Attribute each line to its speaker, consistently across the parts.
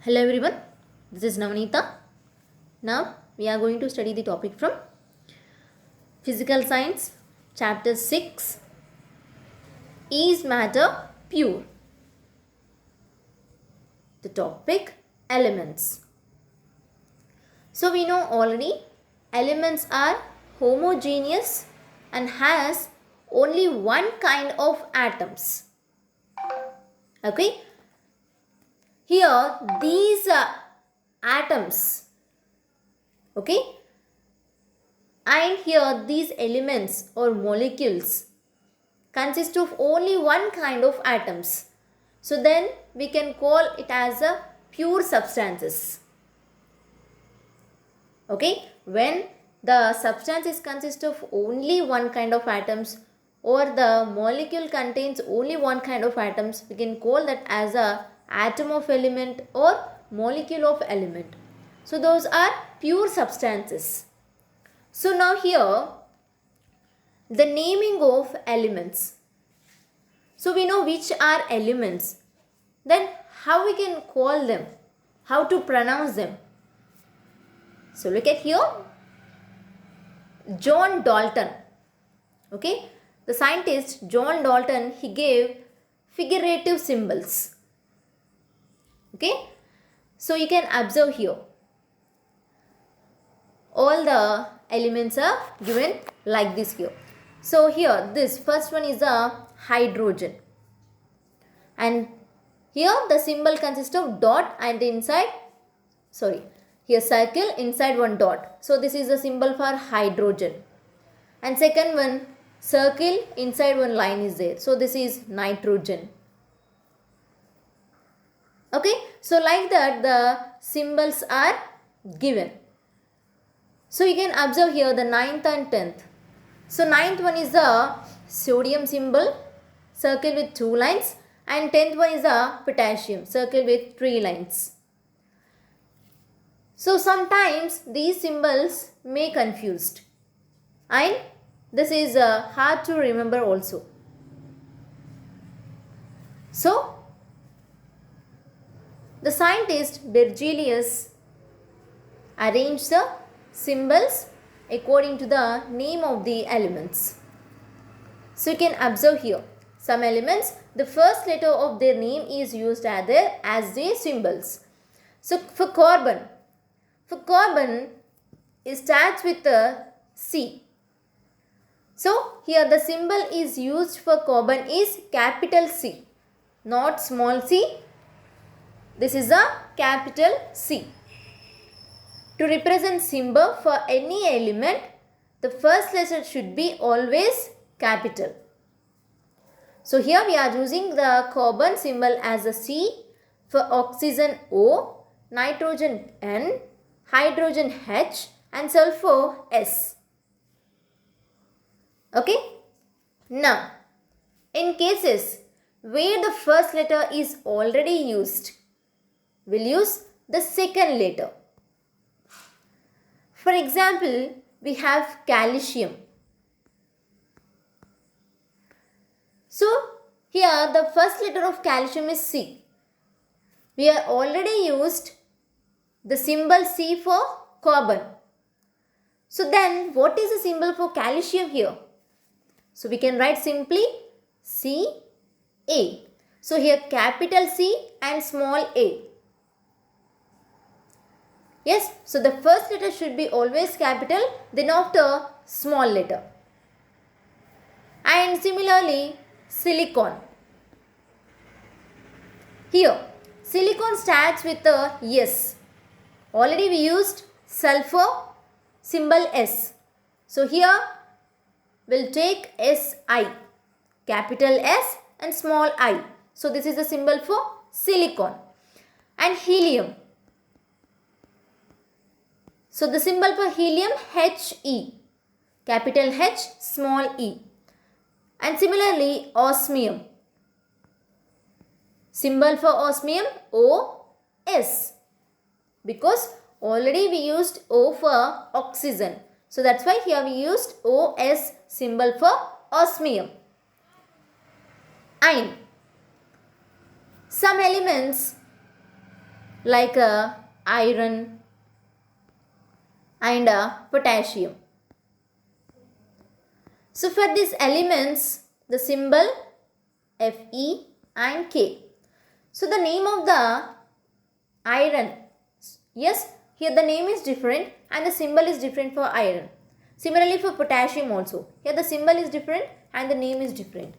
Speaker 1: Hello everyone, this is Navneeta. Now we are going to study the topic from Physical Science, Chapter 6. Is matter pure? The topic elements. So we know already elements are homogeneous and has only one kind of atoms. Okay. Here these atoms, okay, and here these elements or molecules consist of only one kind of atoms. So then we can call it as a pure substances. Okay, when the substances consist of only one kind of atoms or the molecule contains only one kind of atoms, we can call that as a atom of element or molecule of element. So those are pure substances. So now here the naming of elements. So we know which are elements. Then how we can call them? How to pronounce them? So look at here. John Dalton. Okay. The scientist John Dalton, he gave figurative symbols. Okay. So you can observe here. All the elements are given like this here. So here this first one is a hydrogen. And here the symbol consists of dot and inside, here circle inside one dot. So this is the symbol for hydrogen. And second one, circle inside one line is there. So this is nitrogen. Okay, so like that the symbols are given. So you can observe here the 9th and 10th. So 9th one is the sodium symbol, circle with 2 lines, and 10th one is the potassium, circle with 3 lines. So sometimes these symbols may confused, and this is hard to remember also. So the scientist Berzelius arranged the symbols according to the name of the elements. So you can observe here some elements, the first letter of their name is used as their symbols. So for carbon it starts with a C. So here the symbol is used for carbon is capital C, not small c. This is a capital C. To represent symbol for any element, the first letter should be always capital. So here we are using the carbon symbol as a C, for oxygen O, nitrogen N, hydrogen H, and sulfur S. Okay. Now, in cases where the first letter is already used, we'll use the second letter. For example, we have calcium. So here the first letter of calcium is C. We have already used the symbol C for carbon. So then what is the symbol for calcium here? So we can write simply Ca. So here capital C and small a. Yes, so the first letter should be always capital, then after small letter. And similarly, silicon. Here, silicon starts with a S. Already we used sulfur, symbol S. So here, we'll take Si, capital S and small I. So this is the symbol for silicon. And helium. So the symbol for helium He, capital H, small e. And similarly osmium. Symbol for osmium Os, because already we used O for oxygen. So that's why here we used Os symbol for osmium. And some elements like iron and potassium. So for these elements, the symbol Fe and K. So the name of the iron, yes, here the name is different and the symbol is different for iron. Similarly for potassium also, here the symbol is different and the name is different.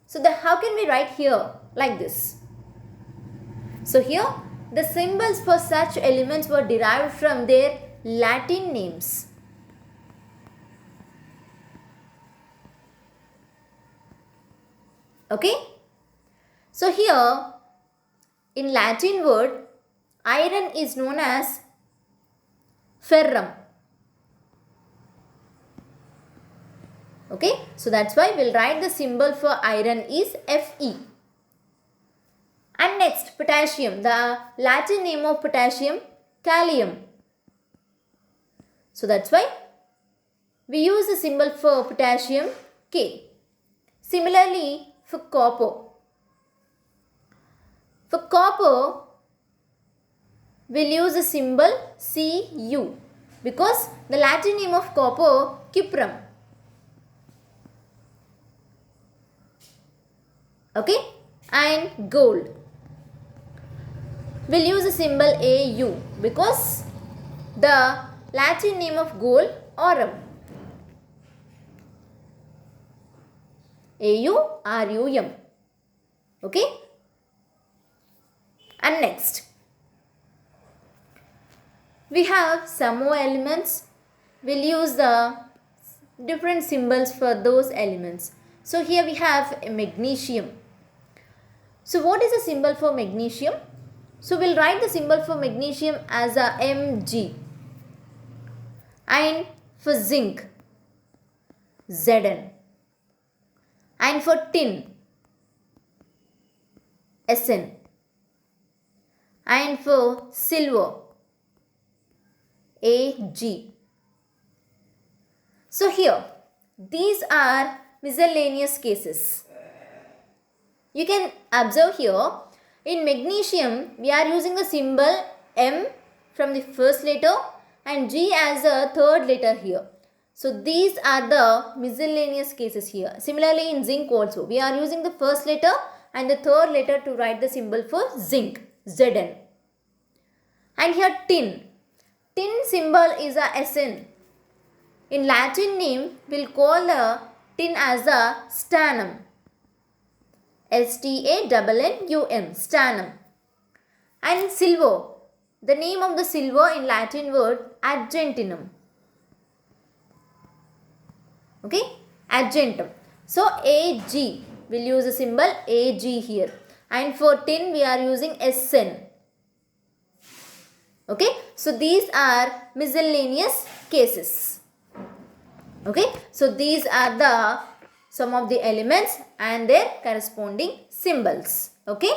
Speaker 1: So how can we write here like this? So here the symbols for such elements were derived from their Latin names. Okay. So here in Latin word, iron is known as ferrum. Okay. So that's why we'll write the symbol for iron is Fe. And next, potassium. The Latin name of potassium, kalium. So that's why we use the symbol for potassium, K. Similarly, for copper. For copper, we'll use the symbol Cu because the Latin name of copper, cuprum. Okay, and gold. We'll use the symbol Au because the Latin name of gold, aurum. Aurum. Okay. And next, we have some more elements. We'll use the different symbols for those elements. So here we have magnesium. So what is the symbol for magnesium? So we'll write the symbol for magnesium as a Mg. And for zinc, Zn. And for tin, Sn. And for silver, Ag. So here, these are miscellaneous cases. You can observe here, in magnesium, we are using the symbol M from the first letter and G as a third letter here. So these are the miscellaneous cases here. Similarly in zinc also, we are using the first letter and the third letter to write the symbol for zinc, Zn. And here tin. Tin symbol is a Sn. In Latin name, we'll call the tin as a stannum. Stannum, stannum. And silver. The name of the silver in Latin word, argentinum. Okay, argentum. So Ag, we'll use the symbol Ag here. And for tin, we are using Sn. Okay, so these are miscellaneous cases. Okay, so these are the some of the elements and their corresponding symbols. Okay.